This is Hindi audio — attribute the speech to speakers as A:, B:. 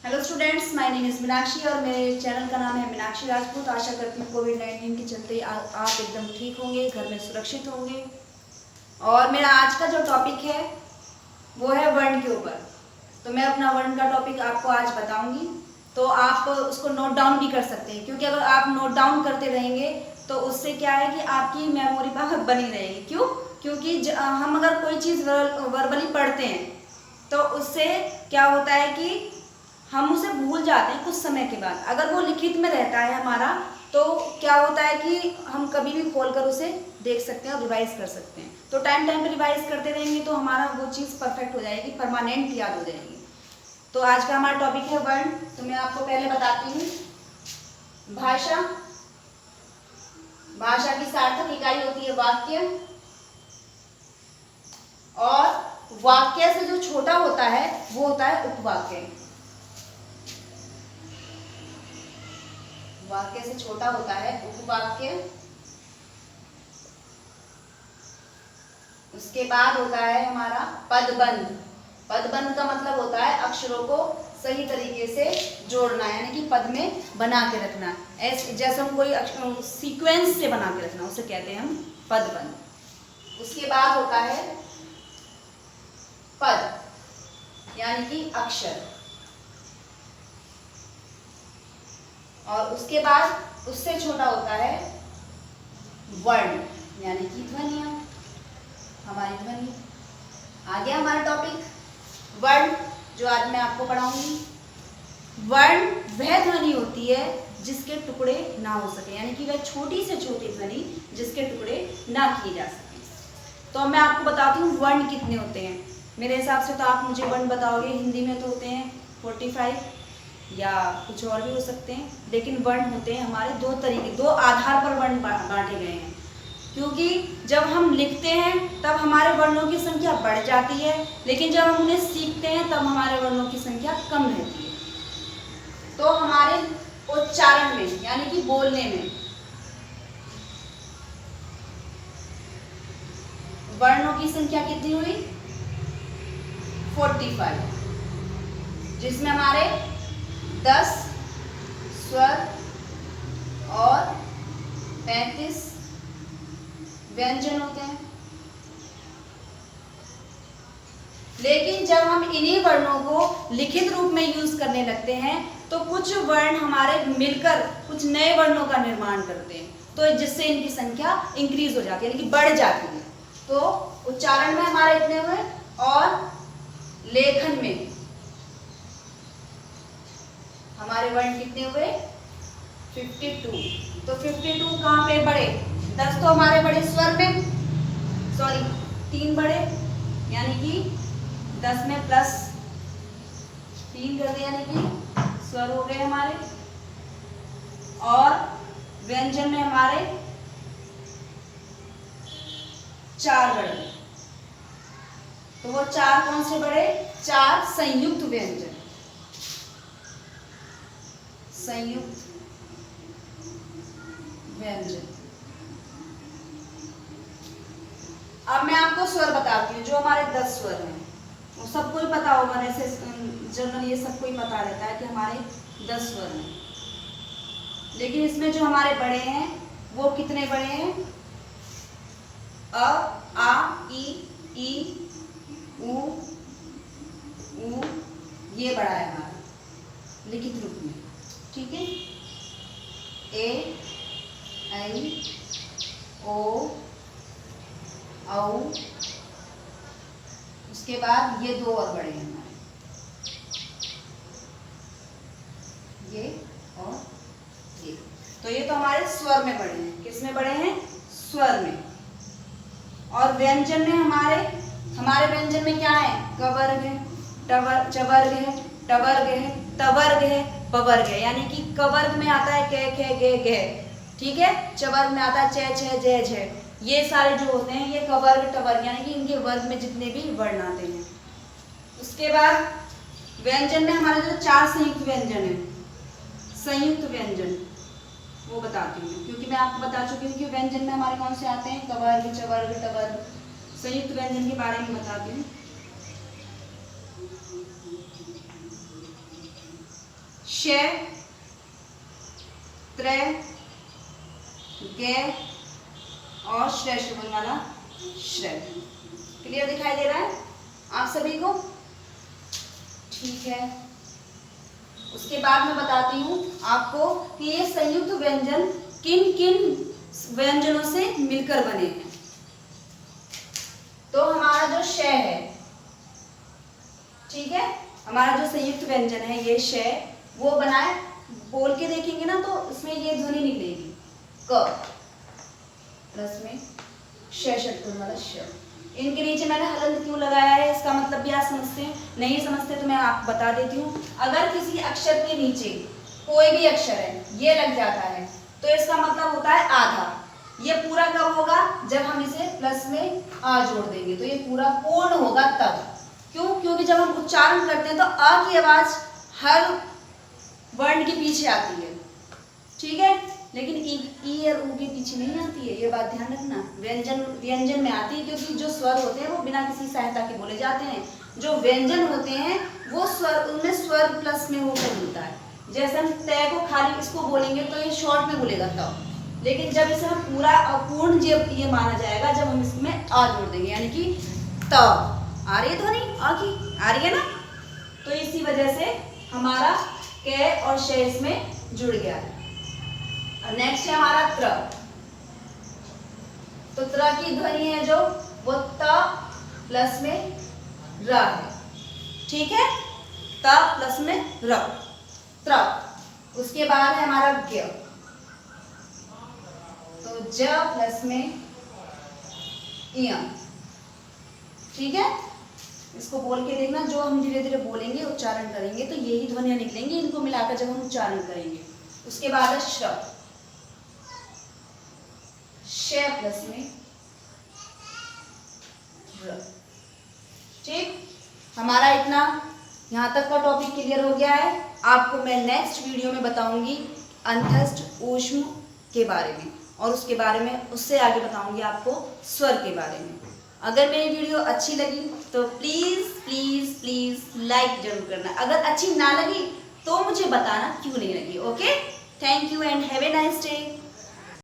A: Hello students, my name is Meenakshi और मेरे चैनल का नाम है मीनाक्षी राजपूत। आशा करती हूँ कोविड-19 के चलते आप एकदम ठीक होंगे, घर में सुरक्षित होंगे। और मेरा आज का जो टॉपिक है वो है वर्ण के ऊपर। तो मैं अपना वर्ण का टॉपिक आपको आज बताऊंगी, तो आप उसको नोट डाउन भी कर सकते हैं, क्योंकि अगर आप नोट डाउन करते रहेंगे तो उससे क्या है कि आपकी मेमोरी पावर बनी रहेगी। क्यों? क्योंकि हम अगर कोई चीज़ वर्बली पढ़ते हैं तो उससे क्या होता है कि हम उसे भूल जाते हैं कुछ समय के बाद। अगर वो लिखित में रहता है हमारा, तो क्या होता है कि हम कभी भी खोलकर उसे देख सकते हैं और रिवाइज कर सकते हैं। तो टाइम टाइम पे रिवाइज करते रहेंगे तो हमारा वो चीज़ परफेक्ट हो जाएगी, परमानेंट याद हो जाएगी। तो आज का हमारा टॉपिक है वर्ण। तो मैं आपको पहले बताती हूँ भाषा। भाषा की सार्थक इकाई होती है वाक्य, और वाक्य से जो छोटा होता है वो होता है उपवाक्य। वाक्य से छोटा होता है उपवाक्य। उसके बाद होता है हमारा पदबंध। पदबंध का मतलब होता है अक्षरों को सही तरीके से जोड़ना, यानी कि पद में बना के रखना। ऐसे जैसे हम कोई सीक्वेंस से बना के रखना, उसे कहते हैं हम पदबंध। उसके बाद होता है पद, यानी कि अक्षर। और उसके बाद उससे छोटा होता है वर्ण, यानी कि ध्वनियां, हमारी ध्वनि। आ गया हमारा टॉपिक वर्ण, जो आज मैं आपको पढ़ाऊंगी। वर्ण वह ध्वनि होती है जिसके टुकड़े ना हो सके, यानी कि वह छोटी से छोटी ध्वनि जिसके टुकड़े ना किए जा सके। तो मैं आपको बताती हूँ वर्ण कितने होते हैं। मेरे हिसाब से तो आप मुझे वर्ण बताओगे, हिंदी में तो होते हैं 45 या कुछ और भी हो सकते हैं, लेकिन वर्ण होते हैं हमारे दो तरीके, दो आधार पर वर्ण बांटे गए हैं। क्योंकि जब हम लिखते हैं तब हमारे वर्णों की संख्या बढ़ जाती है, लेकिन जब हम उन्हें सीखते हैं तब हमारे वर्णों की संख्या कम रहती है। तो हमारे उच्चारण में, यानी कि बोलने में, वर्णों की संख्या कितनी हुई? 45, जिसमें हमारे 10 स्वर और 35 व्यंजन होते हैं। लेकिन जब हम इन्हीं वर्णों को लिखित रूप में यूज करने लगते हैं तो कुछ वर्ण हमारे मिलकर कुछ नए वर्णों का निर्माण करते हैं, तो जिससे इनकी संख्या इंक्रीज हो जाती है, यानी कि बढ़ जाती है। तो उच्चारण में हमारे इतने हुए, और लेखन में हमारे वर्ण कितने हुए? 52। तो 52 कहाँ पे बढ़े? 10 तो हमारे बड़े स्वर में, सॉरी 3 बड़े, यानी कि 10 में प्लस 3 कर दिया, यानी कि स्वर हो गए हमारे। और व्यंजन में हमारे 4 बड़े। तो वो 4 कौन से बड़े? 4 संयुक्त व्यंजन। संयुक्त व्यंजन। अब मैं आपको स्वर बताती हूँ। जो हमारे 10 स्वर हैं वो सबको ही पता होगा, वैसे जनरल ये सबको ही पता रहता है कि हमारे 10 स्वर हैं। लेकिन इसमें जो हमारे बड़े हैं वो कितने बड़े हैं? अ, आ, ई, उ, ये बड़ा है हमारा लिखित रूप में, ठीक है। ए, ऐ, ओ, औ। उसके बाद ये 2 और बड़े हैं हमारे, ये और ये। तो ये तो हमारे स्वर में बड़े हैं। किस में बड़े हैं? स्वर में। और व्यंजन में हमारे व्यंजन में क्या है? कवर्ग है, चवर्ग है, टवर्ग है, तवर्ग है, पवर्ग है। यानी कि कवर्ग में आता है क, ख, ग, घ, ठीक है। चवर्ग में आता है च, छ, ज, झ। ये सारे जो होते हैं ये कवर्ग, टवर्ग, यानी कि इनके वर्ग में जितने भी वर्ण आते हैं। उसके बाद व्यंजन में हमारे जो 4 संयुक्त व्यंजन है, संयुक्त व्यंजन वो बताती हूँ, क्योंकि मैं आपको बता चुकी हूँ कि व्यंजन में हमारे कौन से आते हैं? कवर्ग, चवर्ग, टवर्ग। संयुक्त व्यंजन के बारे में बताती हूँ। श, त्र, गे और श्रेष्ठ वाला श्र। क्लियर दिखाई दे रहा है आप सभी को? ठीक है। उसके बाद मैं बताती हूँ आपको कि ये संयुक्त व्यंजन किन किन व्यंजनों से मिलकर बने हैं। तो हमारा जो श है, ठीक है, हमारा जो संयुक्त व्यंजन है ये श, वो बनाए, बोल के देखेंगे ना तो इसमें ये ध्वनि निकलेगी क प्लस में श षटकोण वाला श। इनके नीचे मैंने हलंत क्यों लगाया है इसका मतलब भी आप समझते हैं? नहीं समझते तो मैं आपको बता देती हूँ। अगर किसी अक्षर के नीचे कोई भी अक्षर है ये लग जाता है तो इसका मतलब होता है आधा। ये पूरा कब होगा? जब हम इसे प्लस में आ जोड़ देंगे तो ये पूरा पूर्ण होगा तब। क्यों? क्योंकि जब हम उच्चारण करते हैं तो अ की आवाज हर वर्ण के पीछे आती है, ठीक है, लेकिन ई और ऊ के पीछे नहीं आती है। ये बात ध्यान रखना। व्यंजन में आती है क्योंकि जो स्वर होते हैं वो बिना किसी सहायता के बोले जाते हैं। जो व्यंजन होते हैं वो स्वर, उनमें स्वर प्लस में होकर मिलता है। जैसे हम तय को खाली इसको बोलेंगे तो ये शॉर्ट में बोलेगा तब, लेकिन जब इसे हम पूरा अपूर्ण ये माना जाएगा जब हम इसमें आ जोड़ देंगे, यानी कि त। आ रही है ध्वनि आ की? आ रही है ना? तो इसी वजह से हमारा क और श इसमें जुड़ गया है। नेक्स्ट है हमारा त्र। तो त्र की ध्वनि है जो वो त प्लस में र है, ठीक है, त प्लस में र, त्र। उसके बाद है हमारा ज्ञ। तो ज प्लस में इय, ठीक है। इसको बोल के देखना, जो हम धीरे धीरे बोलेंगे उच्चारण करेंगे तो यही ध्वनियां निकलेंगी, इनको मिलाकर जब हम उच्चारण करेंगे। उसके बाद है श, श प्लस में र, ठीक। हमारा इतना यहाँ तक का टॉपिक क्लियर हो गया है। आपको मैं नेक्स्ट वीडियो में बताऊंगी अंतस्थ ऊष्म के बारे में, और उसके बारे में उससे आगे बताऊंगी आपको स्वर के बारे में। अगर मेरी वीडियो अच्छी लगी तो प्लीज़ प्लीज़ प्लीज़ लाइक जरूर करना। अगर अच्छी ना लगी तो मुझे बताना क्यों नहीं लगी। Okay, thank you and have a nice day.